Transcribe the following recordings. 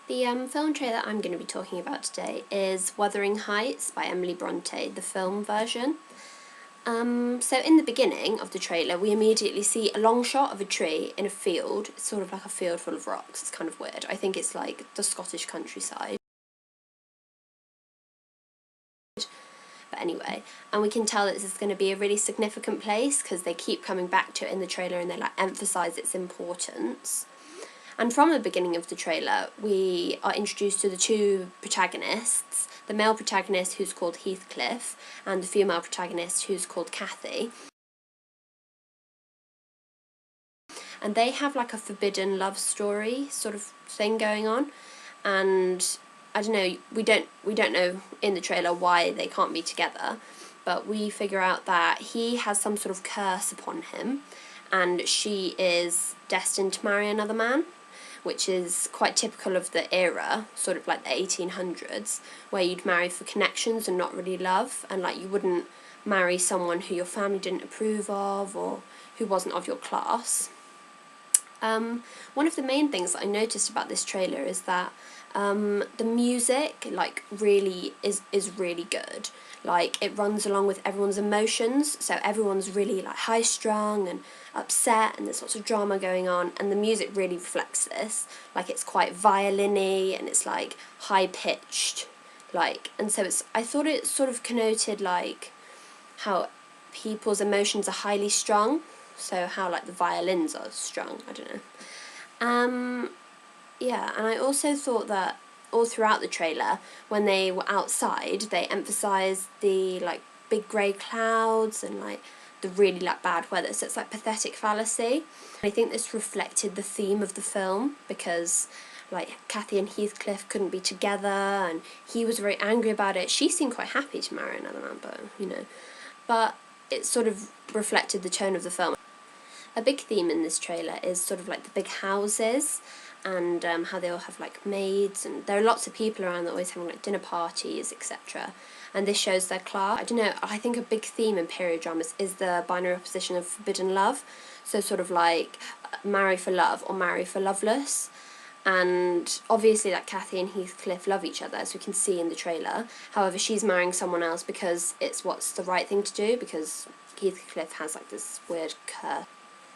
The film trailer I'm going to be talking about today is Wuthering Heights by Emily Bronte, the film version. So in the beginning of the trailer we immediately see a long shot of a tree in a field. It's sort of like a field full of rocks. It's kind of weird. I think it's like the Scottish countryside. But anyway, and we can tell that this is going to be a really significant place because they keep coming back to it in the trailer and they like emphasise its importance. And from the beginning of the trailer, we are introduced to the two protagonists, the male protagonist who's called Heathcliff, and the female protagonist who's called Cathy. And they have like a forbidden love story sort of thing going on, and I don't know, we don't know in the trailer why they can't be together, but we figure out that he has some sort of curse upon him, and she is destined to marry another man, which is quite typical of the era, sort of like the 1800s, where you'd marry for connections and not really love, and like you wouldn't marry someone who your family didn't approve of or who wasn't of your class. One of the main things that I noticed about this trailer is that the music like really is really good. Like it runs along with everyone's emotions, so everyone's really like high strung and upset and there's lots of drama going on, and the music really reflects this. Like it's quite violin-y and it's like high pitched, like, and so I thought it sort of connoted like how people's emotions are highly strung, so how like the violins are strung, I don't know. Yeah, and I also thought that all throughout the trailer, when they were outside, they emphasised the like big grey clouds and like the really like bad weather, so it's like pathetic fallacy. I think this reflected the theme of the film, because like Cathy and Heathcliff couldn't be together and he was very angry about it. She seemed quite happy to marry another man, but you know, but it sort of reflected the tone of the film. A big theme in this trailer is sort of like the big houses and how they all have like maids, and there are lots of people around that are always having like dinner parties, etc. And this shows their class. I don't know, I think a big theme in period dramas is the binary opposition of forbidden love. So sort of like marry for love or marry for loveless. And obviously like Cathy and Heathcliff love each other, as we can see in the trailer. However, she's marrying someone else because it's what's the right thing to do, because Heathcliff has like this weird curse.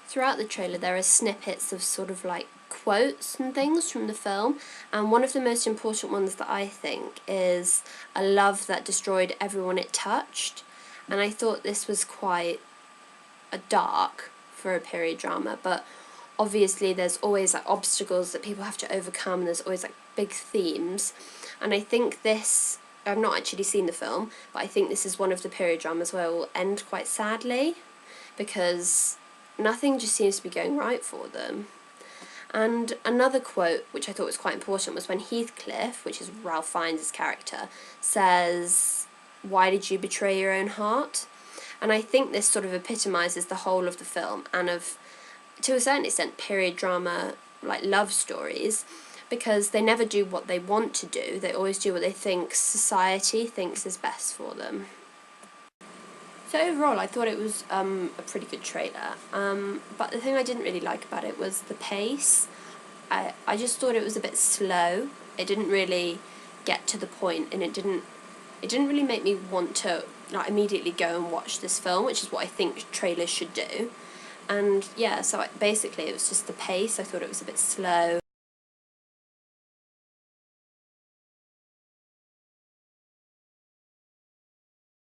Throughout the trailer there are snippets of sort of like quotes and things from the film, and one of the most important ones that I think is "a love that destroyed everyone it touched," and I thought this was quite a dark for a period drama, but obviously there's always like obstacles that people have to overcome, and there's always like big themes, and I think this, I've not actually seen the film, but I think this is one of the period dramas where it will end quite sadly, because nothing just seems to be going right for them. And another quote which I thought was quite important was when Heathcliff, which is Ralph Fiennes' character, says, "Why did you betray your own heart?" And I think this sort of epitomises the whole of the film, and of, to a certain extent, period drama like love stories, because they never do what they want to do, they always do what they think society thinks is best for them. So overall I thought it was a pretty good trailer, but the thing I didn't really like about it was the pace. I just thought it was a bit slow. It didn't really get to the point, and it didn't really make me want to like immediately go and watch this film, which is what I think trailers should do. And yeah, so basically it was just the pace. I thought it was a bit slow.